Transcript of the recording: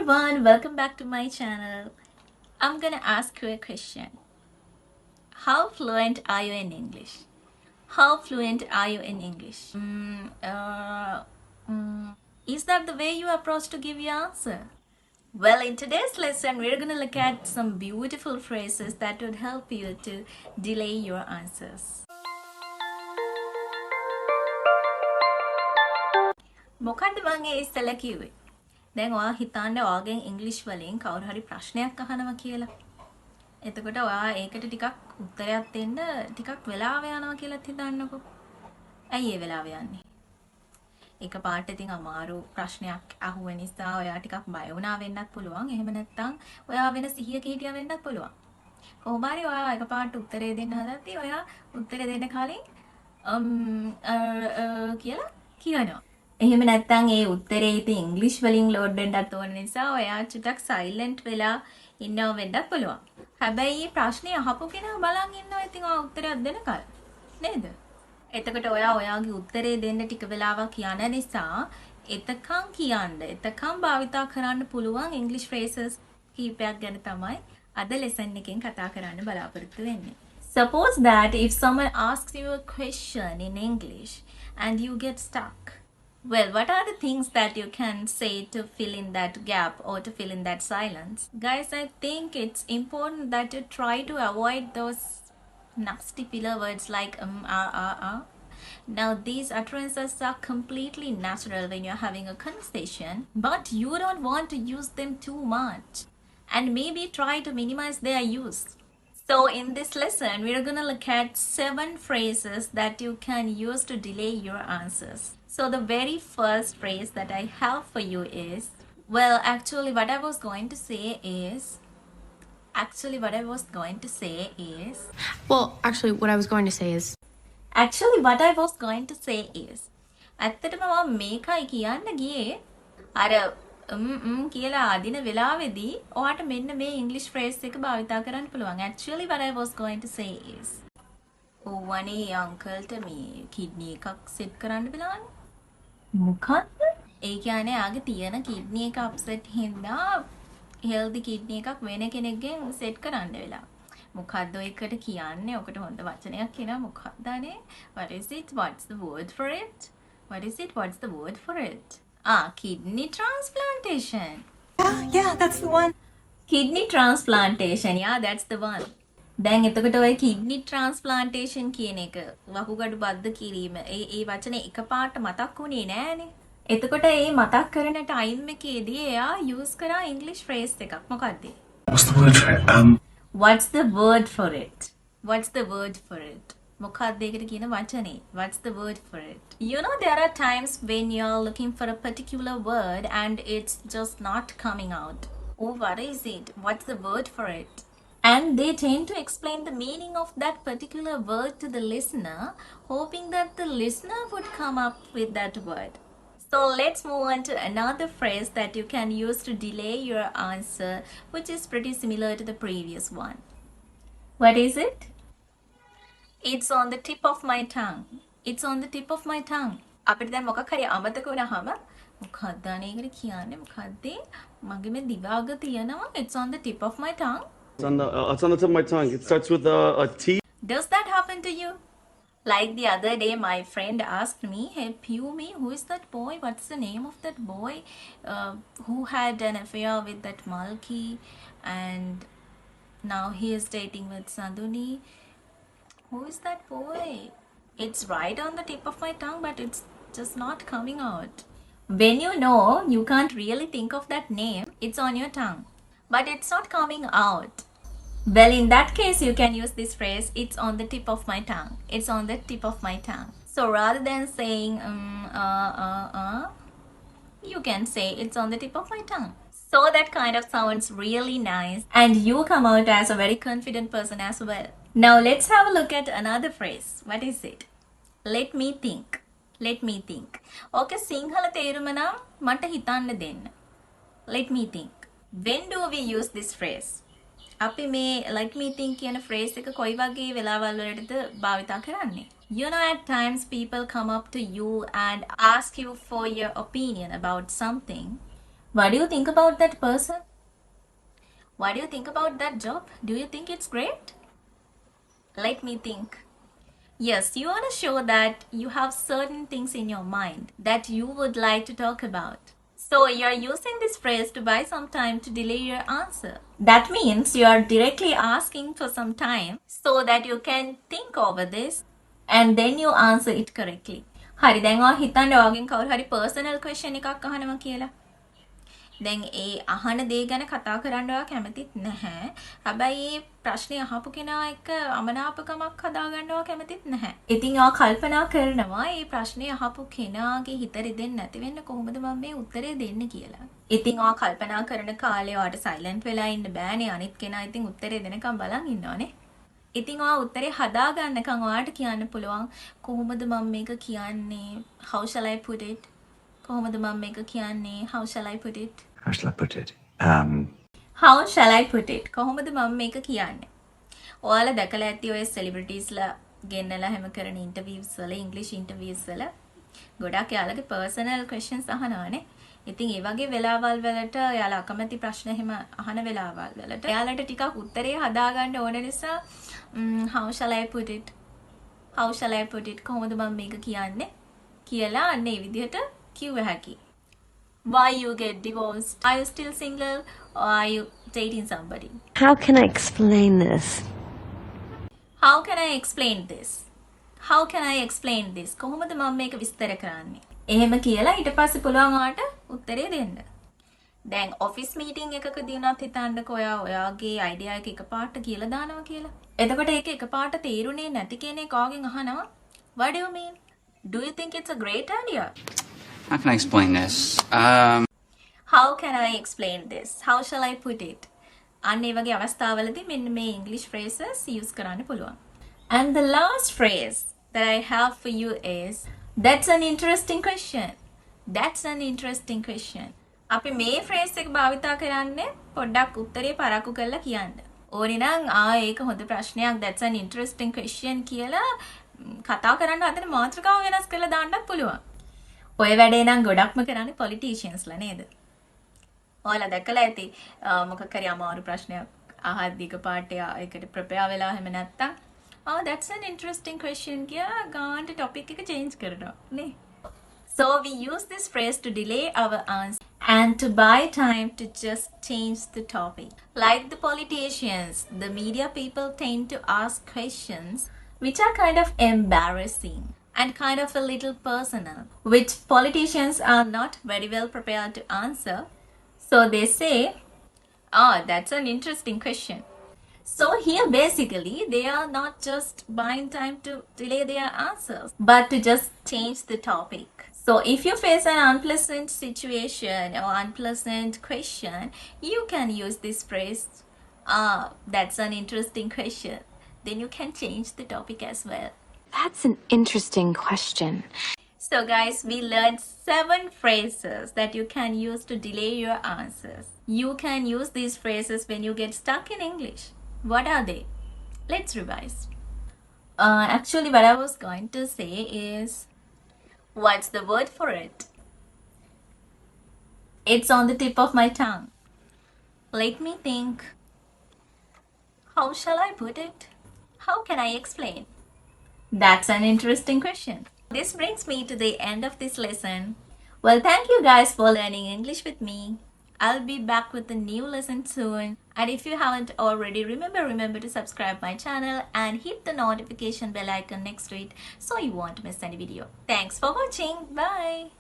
everyone, welcome back to my channel. I'm gonna ask you a question. How fluent are you in English? How fluent are you in English? Is that the way you approach to give your answer? Well, in today's lesson, we're gonna look at some beautiful phrases that would help you to delay your answers. මොකද්ද මම ඒ ඉස්සෙල්ලා කිව්වේ? දැන් ඔයා හිතන්න ඔයාගෙන් ඉංග්‍රීසි වලින් කවුරු හරි ප්‍රශ්නයක් අහනවා කියලා. එතකොට ඔයා ඒකට ටිකක් උත්තරයක් දෙන්න ටිකක් වෙලාව යනවා කියලා හිතන්නකෝ. ඇයි ඒ වෙලාව යන්නේ? එකපාරට ඉතින් අමාරු ප්‍රශ්නයක් අහුව නිසා ඔයා ටිකක් බය වුණා වෙන්නත් පුළුවන්. එහෙම නැත්නම් ඔයා වෙන සිහියක හිටියා වෙන්නත් පුළුවන්. කොහොම හරි ඔයා එකපාරට උත්තරේ දෙන්න හදද්දී ඔයා උත්තරේ දෙන්න කලින් කියලා කියනවා. එහෙම නැත්නම් ඒ උත්තරේ ඉතින් ඉංග්‍රීසි වලින් ලෝඩ් වෙන්නත් ඕන නිසා ඔයා චුට්ටක් සයිලන්ට් වෙලා ඉන්නව වෙන්නත් පුළුවන්. හැබැයි මේ ප්‍රශ්නේ අහපු කෙනා බලන් ඉන්නවා ඉතින් ඔයා උත්තරයක් දෙනකල්. නේද? එතකොට ඔයා ඔයාගේ උත්තරේ දෙන්න ටික වෙලාවක් යන නිසා එතකම් භාවිතා කරන්න පුළුවන් ඉංග්‍රීසි phrases කීපයක් ගැන තමයි අද lesson එකෙන් කතා කරන්න බලාපොරොත්තු වෙන්නේ. Suppose that if someone asks you a question in English and you get stuck. Well, what are the things that you can say to fill in that gap or to fill in that silence? Guys, I think it's important that you try to avoid those nasty filler words like Now, these utterances are completely natural when you're having a conversation, but you don't want to use them too much. And maybe try to minimize their use. So in this lesson, we're going to look at 7 phrases that you can use to delay your answers. So the very first phrase that I have for you is, well, actually what I was going to say is, actually what I was going to say is, ඇත්තටම මම මේකයි කියන්න ගියේ අර කියලා අදින වෙලාවේදී ඔයාට මෙන්න මේ ඉංග්‍රීසි ෆ්‍රේස් එක භාවිතා කරන්න පුළුවන්. Actually what I was going to say is, ඕවනේ අංකල්ට මේ කිඩ්නි එකක් සෙට් කරන්න වෙලානේ. මොකක්ද? ඒ කියන්නේ ආගේ තියෙන කිඩ්නි එක අප්සෙට් හින්දා හෙල්දි කිඩ්නි එකක් වෙන කෙනෙක්ගෙන් සෙට් කරන්න වෙලා. මොකද්ද ඔයකට කියන්නේ? ඔකට හොඳ වචනයක් කියනවා. මොකක්ද අනේ? What is it? What's the word for it? What is it? What's the word for it? Kidney transplantation. Yeah, that's the one. Kidney transplantation. Yeah, that's the one. දැන් එතකොට ඔය kidney transplantation කියන එක වකුගඩු බද්ධ කිරීම ඒ වචනේ එකපාරට මතක් වුණේ නෑනේ. එතකොට ඒ මතක් කරන ටයිම් එකේදී එයා යූස් කරා ඉංග්‍රීසි ෆ්‍රේස් එකක්. මොකක්ද? What's the word for it? What's the word for it? What's the word for it? මොකක්ද ඒකට කියන වචනේ? What's the word for it? You know, there are times when you're looking for a particular word and it's just not coming out. Oh, what is it? What's the word for it? And they tend to explain the meaning of that particular word to the listener, hoping that the listener would come up with that word. So let's move on to another phrase that you can use to delay your answer, which is pretty similar to the previous one. What is it? It's on the tip of my tongue. It's on the tip of my tongue. අපිට දැන් මොකක් හරි අමතක වුණාම මොකක්ද අනේකට කියන්නේ මොකද්ද? මගේ මේ දිවාග තියෙනවා. It's on the tip of my tongue. It's on the tip of my tongue. It starts with a T. Does that happen to you? Like the other day, my friend asked me, "Hey, Pumi, who is that boy? What's the name of that boy who had an affair with that Malki, and now he is dating with Sanduni? Who is that boy?" It's right on the tip of my tongue, but it's just not coming out. When you know you can't really think of that name, it's on your tongue, but it's not coming out. Well, in that case, you can use this phrase, it's on the tip of my tongue. It's on the tip of my tongue. So rather than saying, you can say, it's on the tip of my tongue. So that kind of sounds really nice. And you come out as a very confident person as well. Now let's have a look at another phrase. What is it? Let me think. Let me think. Okay, Sinhala තේරුම නම් මට හිතන්න දෙන්න. Let me think. When do we use this phrase? අපි මේ let me think කියන phrase එක කොයි වගේ වෙලාවල් වලටද භාවිතා කරන්නේ? You know, at times people come up to you and ask you for your opinion about something, What do you think about that person? What do you think about that job? Do you think it's great? Let me think. Yes, you want to show that you have certain things in your mind that you would like to talk about. So you're using this phrase to buy some time to delay your answer. That means you are directly asking for some time so that you can think over this and then you answer it correctly. හරි දැන් ඔයා හිතන්න ඔයාගෙන් කවුරු හරි personal question එකක් අහනවා කියලා. දැන් ඒ අහන දේ ගැන කතා කරන්න ඔයා කැමතිත් නැහැ. හැබැයි ඒ ප්‍රශ්නේ අහපු කෙනා එක්ක අමනාපකමක් හදාගන්න ඔයා කැමතිත් නැහැ. ඉතින් ඔයා කල්පනා කරනවා මේ ප්‍රශ්නේ අහපු කෙනාගේ හිත රිදෙන්නේ නැති වෙන්න කොහොමද මම මේ උත්තරේ දෙන්නේ කියලා. ඉතින් ඔයා කල්පනා කරන කාලේ ඔයාට සයිලන්ට් වෙලා ඉන්න බෑනේ. අනිත් කෙනා ඉතින් උත්තරේ දෙනකම් බලන් ඉන්නවනේ. ඉතින් ඔයා උත්තරේ හදාගන්නකම් ඔයාට කියන්න පුළුවන් කොහොමද මම මේක කියන්නේ? How shall I put it? කොහොමද මම මේක කියන්නේ? How shall I put it? How shall I put it? How shall I put it? කොහොමද මම මේක කියන්නේ? ඔයාලා දැකලා ඇති ඔය සෙලිබ්‍රිටිස්ලා ගෙන්නලා හැම කරන ඉන්ටර්විව්ස් වල ඉංග්‍රීසි ඉන්ටර්විව්ස් වල ගොඩක් යාළුවගේ පර්සනල් ක්වෙස්චන්ස් අහනවානේ. ඉතින් ඒ වගේ වෙලාවල් වලට යාළුවා අකමැති ප්‍රශ්න එහෙම අහන වෙලාවල් වලට යාළුවට ටිකක් උත්තරේ හදාගන්න ඕන නිසා how shall I put it? How shall I put it? කොහොමද මම මේක කියන්නේ? කියලා අන්න ඒ විදිහට කිව්ව හැකි. Why you get divorced? Are you still single or are you dating somebody? How can I explain this? How can I explain this? How can I explain this? කොහොමද මම මේක විස්තර කරන්නේ? එහෙම කියලා ඊට පස්සේ පුළුවන් ඔයාට උත්තරේ දෙන්න. දැන් ඔෆිස් මීටින් එකකදී උනත් හිතන්නකෝ ඔයාගේ අයිඩියා එක එකපාරට කියලා දානවා කියලා. එතකොට ඒක එකපාරට තේරුනේ නැති කෙනෙක් ඔයාගෙන් අහනවා What do you mean? Do you think it's a great idea? How can I explain this? How can I explain this? How shall I put it? අන්න ඒ වගේ අවස්ථාවලදී මෙන්න මේ English phrases use කරන්න පුළුවන්. And the last phrase that I have for you is That's an interesting question. That's an interesting question. අපි මේ phrase එක භාවිතා කරන්නේ පොඩ්ඩක් උත්තරේ පරක්කු කරලා කියන්න. ඕනේ නම් ඒක හොඳ ප්‍රශ්නයක්. That's an interesting question කියලා කතා කරන්න හදන මාතෘකාව වෙනස් කරලා දාන්නත් පුළුවන්. ඔය වැඩේ නම් ගොඩක්ම කරන්නේ politiciansලා නේද? ඔයාලා දැකලා ඇති මොකක් හරි අමාරු ප්‍රශ්නයක් අහද්දී එකපාරට ඒකට ප්‍රපෙයාර් වෙලා හැම නැත්තම් that's an interesting question කියලා ගාන්ට topic එක change කරනවා නේ. So we use this phrase to delay our answer and to buy time to just change the topic. Like the politicians, the media people tend to ask questions which are kind of embarrassing and kind of a little personal, which politicians are not very well prepared to answer. So they say, that's an interesting question. So here basically they are not just buying time to delay their answers, but to just change the topic. So if you face an unpleasant situation or unpleasant question, you can use this phrase, that's an interesting question. Then you can change the topic as well. That's an interesting question. So guys, we learned 7 phrases that you can use to delay your answers. You can use these phrases when you get stuck in English. What are they? Let's revise. Actually, what I was going to say is, what's the word for it? It's on the tip of my tongue. Let me think. How shall I put it? How can I explain? That's an interesting question. This brings me to the end of this lesson. Well, thank you guys for learning English with me. I'll be back with a new lesson soon. And if you haven't already, remember to subscribe my channel and hit the notification bell icon next to it so you won't miss any video. Thanks for watching. Bye.